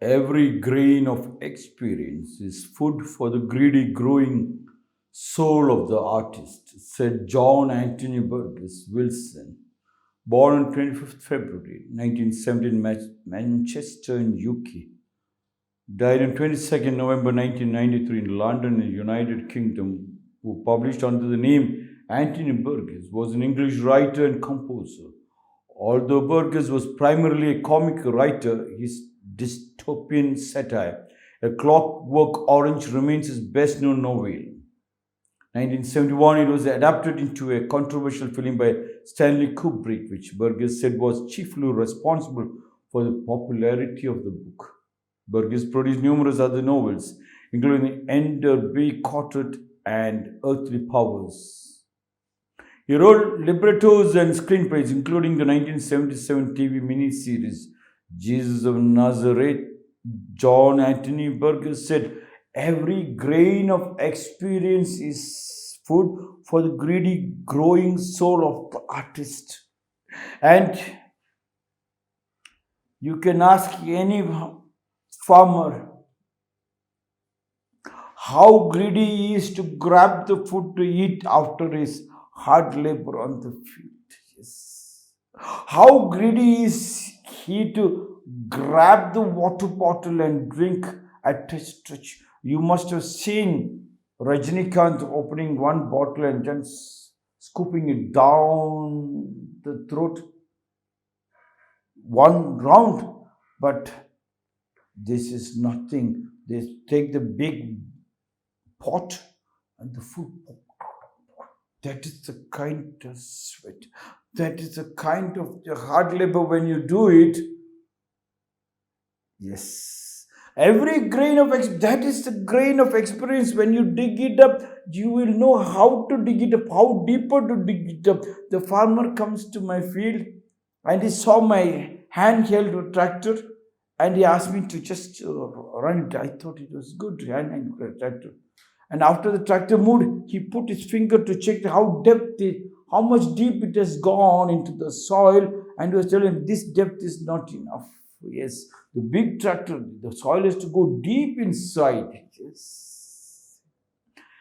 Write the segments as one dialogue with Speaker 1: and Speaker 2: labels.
Speaker 1: Every grain of experience is food for the greedy, growing soul of the artist, said John Anthony Burgess Wilson, born on 25th February 1917 in Manchester in UK. Died on 22nd November 1993 in London, United Kingdom, who published under the name Anthony Burgess, was an English writer and composer. Although Burgess was primarily a comic writer, his dystopian satire, A Clockwork Orange, remains his best known novel. 1971, it was adapted into a controversial film by Stanley Kubrick, which Burgess said was chiefly responsible for the popularity of the book. Burgess produced numerous other novels, including Ender B. Quartet and Earthly Powers. He wrote librettos and screenplays, including the 1977 TV miniseries Jesus of Nazareth. John Anthony Burgess said, "Every grain of experience is food for the greedy, growing soul of the artist." And you can ask any farmer how greedy he is to grab the food to eat after his hard labor on the field. Yes. How greedy is he to grab the water bottle and drink at a stretch? You must have seen Rajinikanth opening one bottle and then scooping it down the throat one round. But this is nothing. They take the big pot and the food. That is the kind of sweat. That is the kind of hard labor when you do it. Yes. Every grain of that is the grain of experience. When you dig it up, you will know how to dig it up, how deeper to dig it up. The farmer comes to my field and he saw my handheld tractor and he asked me to just run it. I thought it was good, handheld tractor. And after the tractor moved, he put his finger to check how much deep it has gone into the soil, and he was telling this depth is not enough. Yes, the big tractor, the soil has to go deep inside. Yes.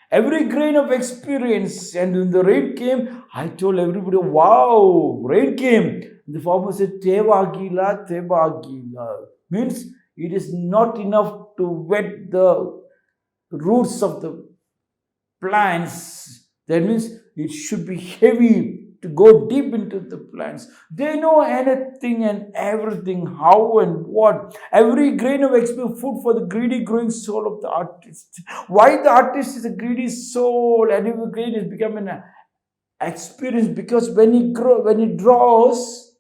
Speaker 1: Every grain of experience, and when the rain came, I told everybody, wow, rain came. The farmer said, Tevagila, Tevagila. Means it is not enough to wet the roots of the plants. That means it should be heavy to go deep into the plants. They know anything and everything, how and what. Every grain of experience, food for the greedy, growing soul of the artist. Why the artist is a greedy soul, and every grain is becoming an experience, because when he draws,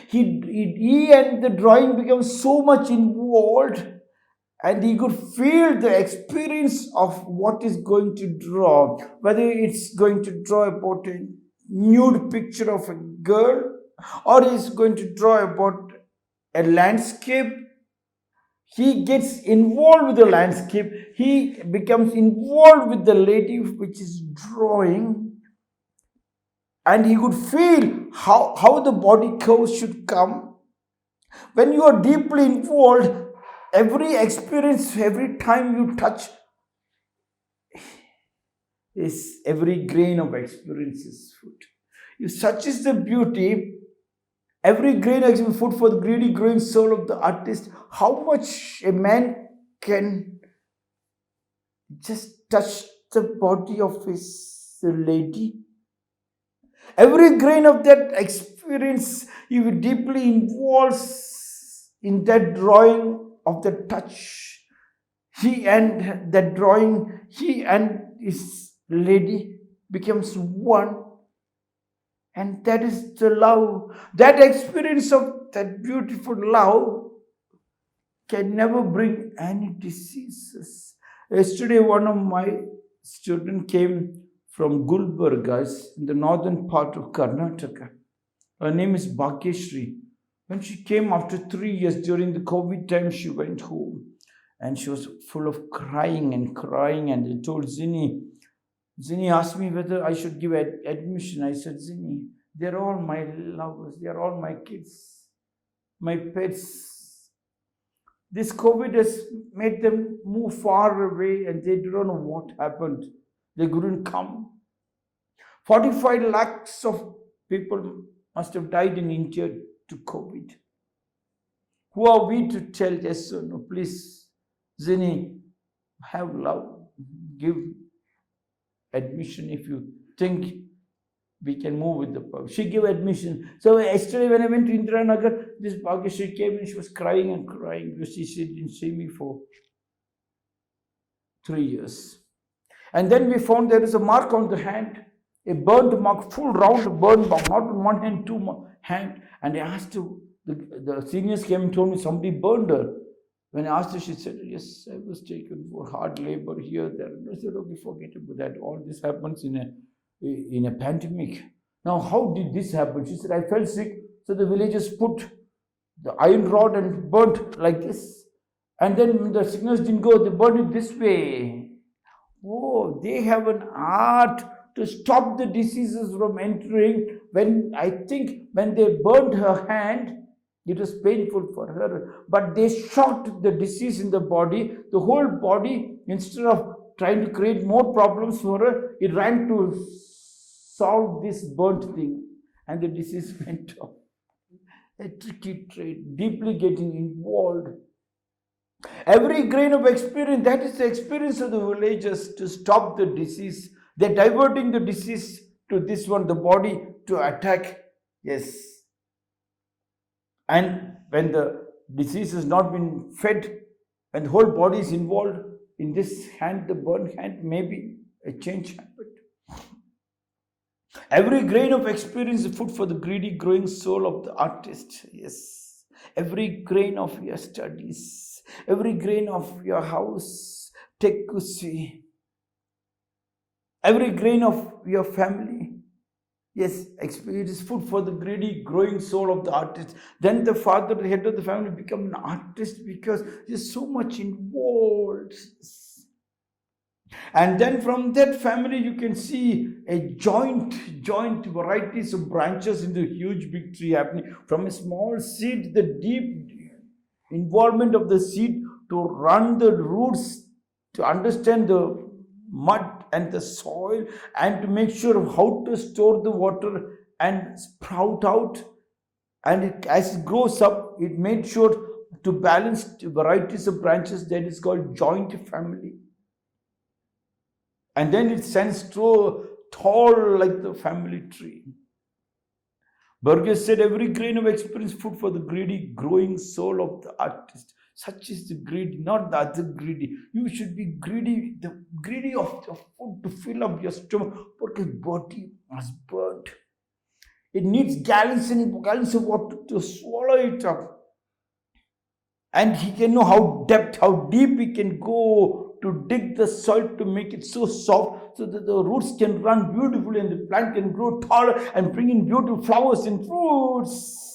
Speaker 1: he and the drawing becomes so much involved. And he could feel the experience of what is going to draw. Whether it's going to draw about a nude picture of a girl, or he's going to draw about a landscape. He gets involved with the landscape. He becomes involved with the lady which is drawing. And he could feel how the body curves should come. When you are deeply involved, every experience, every time you touch, is every grain of experience is food. If such is the beauty, every grain of food for the greedy, growing soul of the artist, how much a man can just touch the body of his lady. Every grain of that experience, you will deeply involves in that drawing of the touch. He and that drawing, he and his lady becomes one. And that is the love. That experience of that beautiful love can never bring any diseases. Yesterday, one of my students came from Burgess in the northern part of Karnataka. Her name is Bhagyashree. When she came after 3 years during the COVID time, she went home and she was full of crying. And they told Zinni asked me whether I should give admission. I said, Zinni, they're all my lovers. They're all my kids, my pets. This COVID has made them move far away and they don't know what happened. They couldn't come. 45 lakhs of people must have died in India to COVID. Who are we to tell yes or no? Please, Zini, have love. Give admission if you think we can move with the power. She gave admission. So yesterday when I went to Indira Nagar, this Burgess, she came and she was crying and crying because she didn't see me for 3 years. And then we found there is a mark on the hand, a burnt mark, full round burnt mark, not on one hand, two hand. And I asked her, the seniors came and told me somebody burned her. When I asked her, she said, yes, I was taken for hard labor here, there. And I said, okay, forget about that. All this happens in a pandemic. Now, how did this happen? She said, I felt sick, so the villagers put the iron rod and burnt like this. And then when the signals didn't go, they burned it this way. Oh, they have an art to stop the diseases from entering. I think when they burned her hand, it was painful for her, but they shocked the disease in the body. The whole body, instead of trying to create more problems for her, it ran to solve this burnt thing, and the disease went off. A tricky trade, deeply getting involved. Every grain of experience, that is the experience of the villagers to stop the disease. They're diverting the disease to this one, the body, to attack. Yes. And when the disease has not been fed, when the whole body is involved in this hand, the burnt hand, maybe a change happened. Every grain of experience is food for the greedy, growing soul of the artist. Yes. Every grain of your studies, every grain of your house, tekusi, every grain of your family. Yes, it is food for the greedy, growing soul of the artist. Then the father, the head of the family, become an artist because there's so much involved. And then from that family, you can see a joint varieties of branches into a huge big tree happening. From a small seed, the deep involvement of the seed to run the roots, to understand the mud and the soil, and to make sure of how to store the water and sprout out. And as it grows up, it made sure to balance varieties of branches. That is called joint family. And then it stands tall like the family tree. Burgess said, every grain of experience food for the greedy, growing soul of the artist. Such is the greedy, not the other greedy. You should be greedy, the greedy of the food to fill up your stomach, because body must burn. It needs gallons and gallons of water to swallow it up. And he can know how deep he can go to dig the soil to make it so soft so that the roots can run beautifully and the plant can grow taller and bring in beautiful flowers and fruits.